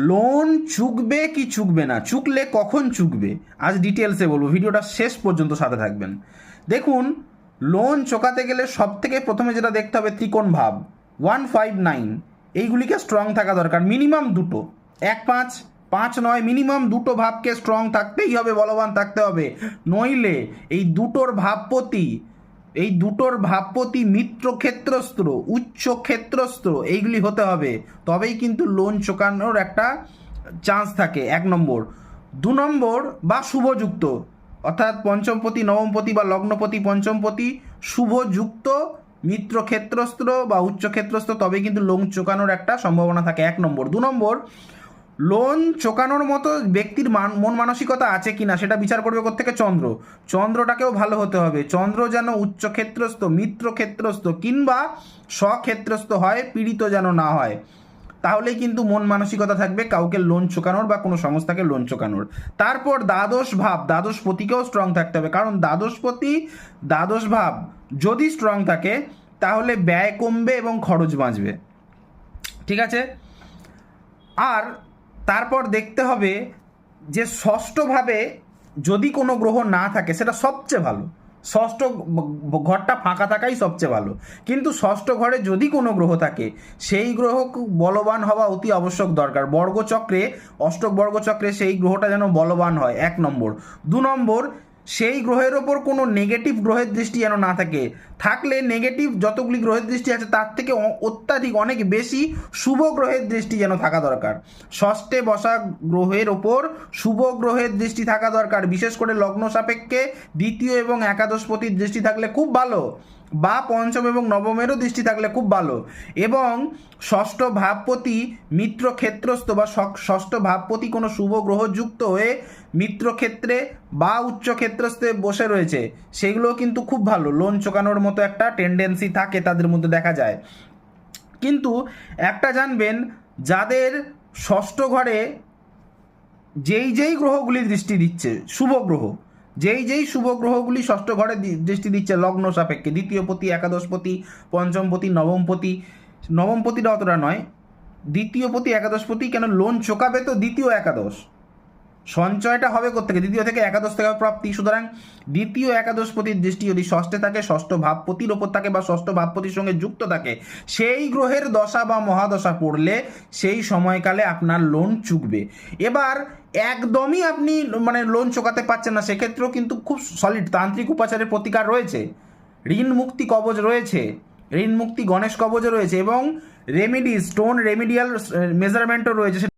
Loan চুকবে কি চুকবে না, চুকলে কখন চুকবে, আজ ডিটেলসে বলবো, ভিডিওটা শেষ পর্যন্ত সাথে থাকবেন। দেখুন, লোন চোকাতে গেলে সব থেকে প্রথমে যেটা দেখতে হবে ত্রিকোণ ভাব 159, এইগুলিকে স্ট্রং থাকা দরকার, মিনিমাম দুটো, 1 5 5 9, মিনিমাম দুটো ভাবকে স্ট্রং থাকতেই হবে, বলবান থাকতে হবে, নইলে এই দুটোর ভাবপতি মিত্র ক্ষেত্রস্ত্র, উচ্চ ক্ষেত্রস্ত্র এইগুলি হতে হবে, তবেই কিন্তু লোন চোকানোর একটা চান্স থাকে। 1 নম্বর। 2 নম্বর বা শুভযুক্ত, অর্থাৎ পঞ্চমপতি নবমপতি বা লগ্নপতি পঞ্চমপতি শুভযুক্ত মিত্র ক্ষেত্রস্ত্র বা উচ্চ ক্ষেত্রস্ত্র, তবে কিন্তু লোন চোকানোর একটা সম্ভাবনা থাকে। 1 নম্বর। 2 নম্বর, লোন চোকানোর মতো ব্যক্তির মন মানসিকতা আছে কিনা সেটা বিচার করবে কোত্থেকে, চন্দ্রটাকেও ভালো হতে হবে, চন্দ্র যেন উচ্চ ক্ষেত্রস্থ, মিত্র ক্ষেত্রস্থ কিংবা স্বক্ষেত্রস্থ হয়, পীড়িত যেন না হয়, তাহলেই কিন্তু মন মানসিকতা থাকবে কাউকে লোন চোকানোর বা কোনো সংস্থাকে লোন চোকানোর। তারপর দ্বাদশ ভাব, দ্বাদশপতিকেও স্ট্রং থাকতে হবে, কারণ দ্বাদশ ভাব যদি স্ট্রং থাকে তাহলে ব্যয় কমবে এবং খরচ বাঁচবে। ঠিক আছে। আর তারপর দেখতে হবে যে ষষ্ঠভাবে যদি কোনো গ্রহ না থাকে সেটা সবচেয়ে ভালো, ষষ্ঠ ঘরটা ফাঁকা থাকাই সবচেয়ে ভালো, কিন্তু ষষ্ঠ ঘরে যদি কোনো গ্রহ থাকে সেই গ্রহ বলবান হওয়া অতি আবশ্যক দরকার, বর্গচক্রে, অষ্টক বর্গচক্রে সেই গ্রহটা যেন বলবান হয়। 1 নম্বর। 2 নম্বর, সেই গ্রহের ওপর কোনো নেগেটিভ গ্রহের দৃষ্টি যেন না থাকে, থাকলে নেগেটিভ যতগুলি গ্রহের দৃষ্টি আছে তার থেকে অত্যাধিক অনেক বেশি শুভ গ্রহের দৃষ্টি যেন থাকা দরকার। ষষ্ঠে বসা গ্রহের ওপর শুভ গ্রহের দৃষ্টি থাকা দরকার, বিশেষ করে লগ্ন সাপেক্ষে দ্বিতীয় এবং একাদশপতির দৃষ্টি থাকলে খুব ভালো, বা পঞ্চম এবং নবমেরও দৃষ্টি থাকলে খুব ভালো, এবং ষষ্ঠ ভাবপতি মিত্র ক্ষেত্রস্থ বা ষষ্ঠ ভাবপতি কোনো শুভ গ্রহযুক্ত হয়ে মিত্রক্ষেত্রে বা উচ্চ ক্ষেত্রস্থে বসে রয়েছে, সেগুলো কিন্তু খুব ভালো, লোন চোকানোর মতো একটা টেন্ডেন্সি থাকে তাদের মধ্যে দেখা যায়। কিন্তু একটা জানবেন, যাদের ষষ্ঠ ঘরে যেই গ্রহগুলি দৃষ্টি দিচ্ছে, শুভ গ্রহ, যেই শুভ গ্রহগুলি ষষ্ঠ ঘরে দৃষ্টি দিচ্ছে লগ্ন সাপেক্ষে, দ্বিতীয়পতি, একাদশপতি, পঞ্চমপতি, নবমপতিটা অতটা নয়, দ্বিতীয়পতি, একাদশপতি, কেন লোন চোকাবে তো দ্বিতীয় একাদশ, সঞ্চয়টা হবে কোত্থেকে, দ্বিতীয় থেকে একাদশ থেকে প্রাপ্তি, সুতরাং দ্বিতীয় একাদশপতির দৃষ্টি যদি ষষ্ঠে থাকে, ষষ্ঠ ভাবপতির ওপর থাকে বা ষষ্ঠ ভাবপতির সঙ্গে যুক্ত থাকে, সেই গ্রহের দশা বা মহাদশা পড়লে সেই সময়কালে আপনার লোন চুকবে। এবার একদমই আপনি লোন চোকাতে পারছেন না, সেক্ষেত্রেও কিন্তু খুব সলিড তান্ত্রিক উপাচারের প্রতিকার রয়েছে, ঋণ মুক্তি কবচ রয়েছে, ঋণ মুক্তি গণেশ কবচও রয়েছে, এবং রেমিডি স্টোন রেমিডিয়াল মেজারমেন্টও রয়েছে।